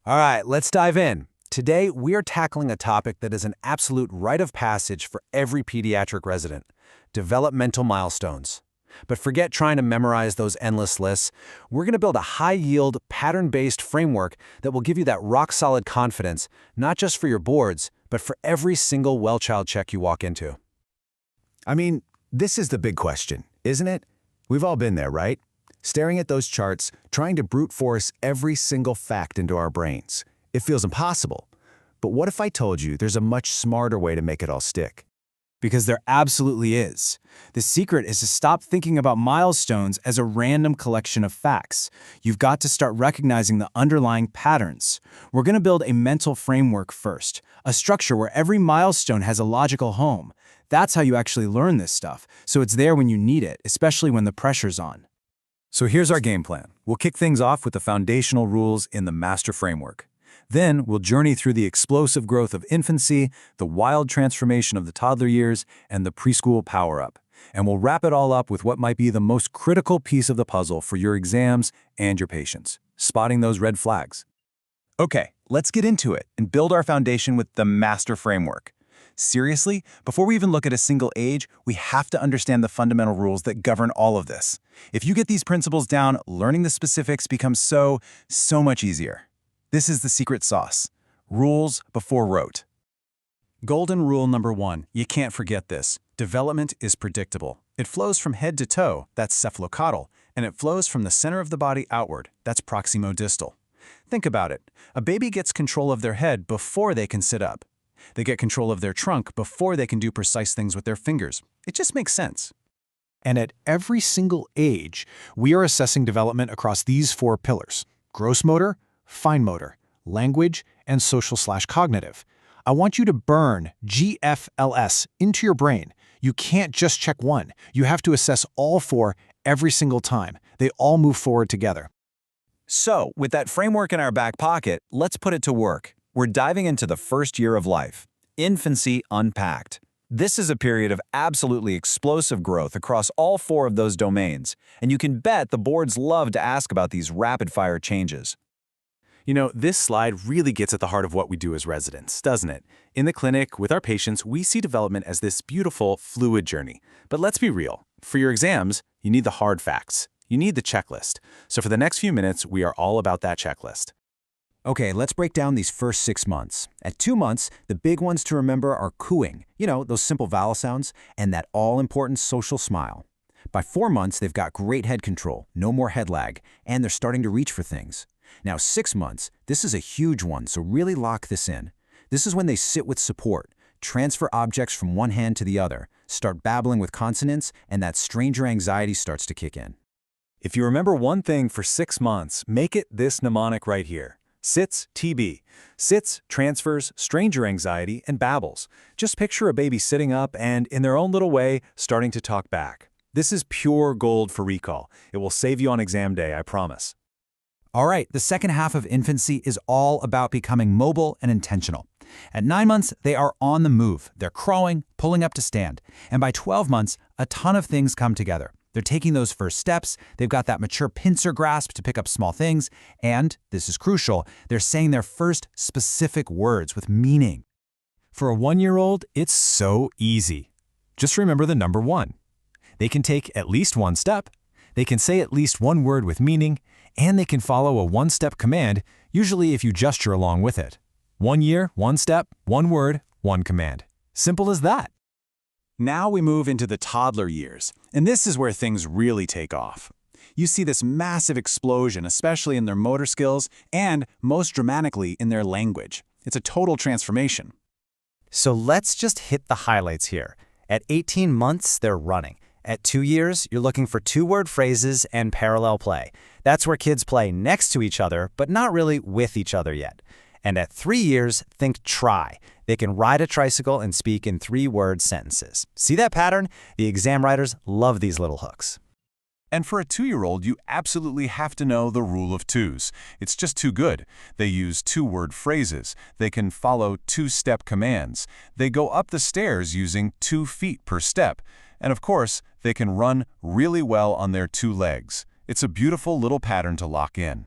All right, let's dive in. Today, we are tackling a topic that is an absolute rite of passage for every pediatric resident: developmental milestones. But forget trying to memorize those endless lists. We're going to build a high-yield, pattern-based framework that will give you that rock-solid confidence, not just for your boards, but for every single well-child check you walk into. I mean, this is the big question, isn't it? We've all been there, right? Staring at those charts, trying to brute force every single fact into our brains. It feels impossible. But what if I told you there's a much smarter way to make it all stick? Because there absolutely is. The secret is to stop thinking about milestones as a random collection of facts. You've got to start recognizing the underlying patterns. We're going to build a mental framework first, a structure where every milestone has a logical home. That's how you actually learn this stuff, so it's there when you need it, especially when the pressure's on. So here's our game plan. We'll kick things off with the foundational rules in the master framework. Then we'll journey through the explosive growth of infancy, the wild transformation of the toddler years, and the preschool power-up. And we'll wrap it all up with what might be the most critical piece of the puzzle for your exams and your patients: spotting those red flags. Okay, let's get into it and build our foundation with the master framework. Seriously, before we even look at a single age, we have to understand the fundamental rules that govern all of this. If you get these principles down, learning the specifics becomes so much easier. This is the secret sauce. Rules before rote. Golden rule number 1, you can't forget this. Development is predictable. It flows from head to toe, that's cephalocaudal, and it flows from the center of the body outward, that's proximodistal. Think about it. A baby gets control of their head before they can sit up. They get control of their trunk before they can do precise things with their fingers. It just makes sense. And at every single age, we are assessing development across these 4 pillars: gross motor, fine motor, language, and social/cognitive. I want you to burn GFLS into your brain. You can't just check one. You have to assess all 4 every single time. They all move forward together. So, with that framework in our back pocket, let's put it to work. We're diving into the first year of life, infancy unpacked. This is a period of absolutely explosive growth across all 4 of those domains, and you can bet the boards love to ask about these rapid-fire changes. You know, this slide really gets at the heart of what we do as residents, doesn't it? In the clinic, with our patients, we see development as this beautiful, fluid journey. But let's be real. For your exams, you need the hard facts. You need the checklist. So for the next few minutes, we are all about that checklist. Okay, let's break down these first 6 months. At 2 months, the big ones to remember are cooing, those simple vowel sounds, and that all-important social smile. By 4 months, they've got great head control, no more head lag, and they're starting to reach for things. Now 6 months, this is a huge one, so really lock this in. This is when they sit with support, transfer objects from one hand to the other, start babbling with consonants, and that stranger anxiety starts to kick in. If you remember one thing for 6 months, make it this mnemonic right here. Sits, TB. Sits, transfers, stranger anxiety, and babbles. Just picture a baby sitting up and, in their own little way, starting to talk back. This is pure gold for recall. It will save you on exam day, I promise. All right, the second half of infancy is all about becoming mobile and intentional. At 9 months, they are on the move. They're crawling, pulling up to stand. And by 12 months, a ton of things come together. They're taking those first steps, they've got that mature pincer grasp to pick up small things, and, this is crucial, they're saying their first specific words with meaning. For a 1-year-old, it's so easy. Just remember the number 1. They can take at least 1 step, they can say at least 1 word with meaning, and they can follow a 1-step command, usually if you gesture along with it. 1 year, 1 step, 1 word, 1 command. Simple as that. Now we move into the toddler years, and this is where things really take off. You see this massive explosion, especially in their motor skills, and most dramatically in their language. It's a total transformation. So let's just hit the highlights here. At 18 months, they're running. At 2 years, you're looking for 2-word phrases and parallel play. That's where kids play next to each other, but not really with each other yet. And at 3 years, think try. They can ride a tricycle and speak in 3-word sentences. See that pattern? The exam writers love these little hooks. And for a 2-year-old, you absolutely have to know the rule of 2s. It's just too good. They use 2-word phrases. They can follow 2-step commands. They go up the stairs using 2 feet per step. And of course, they can run really well on their 2 legs. It's a beautiful little pattern to lock in.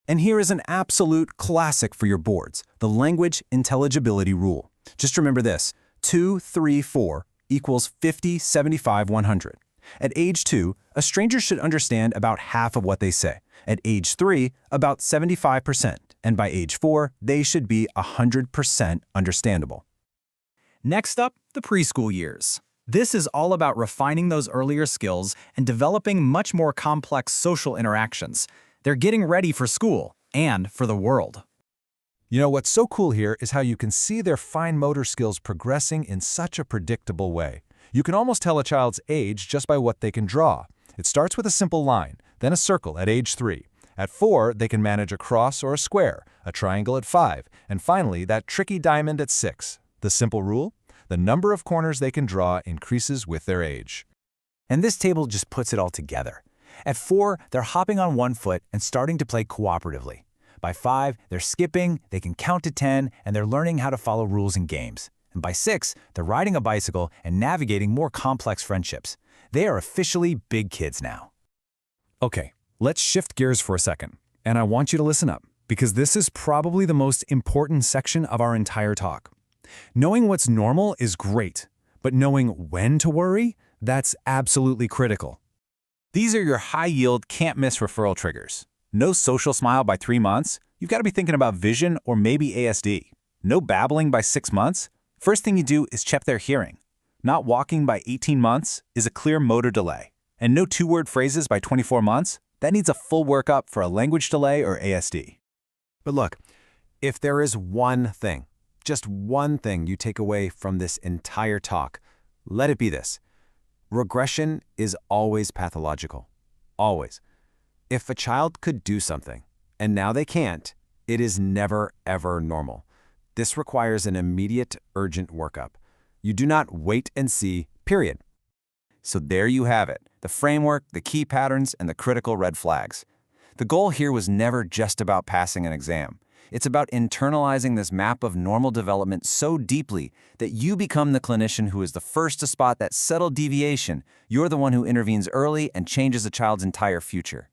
And here is an absolute classic for your boards, the language intelligibility rule. Just remember this, 2, 3, 4 equals 50, 75, 100. At age 2, a stranger should understand about half of what they say. At age 3, about 75%. And by age 4, they should be 100% understandable. Next up, the preschool years. This is all about refining those earlier skills and developing much more complex social interactions. They're getting ready for school and for the world. You know, what's so cool here is how you can see their fine motor skills progressing in such a predictable way. You can almost tell a child's age just by what they can draw. It starts with a simple line, then a circle at age 3. At 4, they can manage a cross or a square, a triangle at 5, and finally that tricky diamond at 6. The simple rule? The number of corners they can draw increases with their age. And this table just puts it all together. At 4, they're hopping on one foot and starting to play cooperatively. By 5, they're skipping, they can count to 10, and they're learning how to follow rules in games. And by 6, they're riding a bicycle and navigating more complex friendships. They are officially big kids now. Okay, let's shift gears for a second. And I want you to listen up, because this is probably the most important section of our entire talk. Knowing what's normal is great, but knowing when to worry, that's absolutely critical. These are your high-yield, can't-miss referral triggers. No social smile by 3 months? You've got to be thinking about vision or maybe ASD. No babbling by 6 months? First thing you do is check their hearing. Not walking by 18 months is a clear motor delay. And no 2-word phrases by 24 months? That needs a full workup for a language delay or ASD. But look, if there is one thing, just one thing you take away from this entire talk, let it be this. Regression is always pathological. Always. If a child could do something, and now they can't, it is never, ever normal. This requires an immediate, urgent workup. You do not wait and see, period. So there you have it, the framework, the key patterns, and the critical red flags. The goal here was never just about passing an exam. It's about internalizing this map of normal development so deeply that you become the clinician who is the first to spot that subtle deviation. You're the one who intervenes early and changes a child's entire future.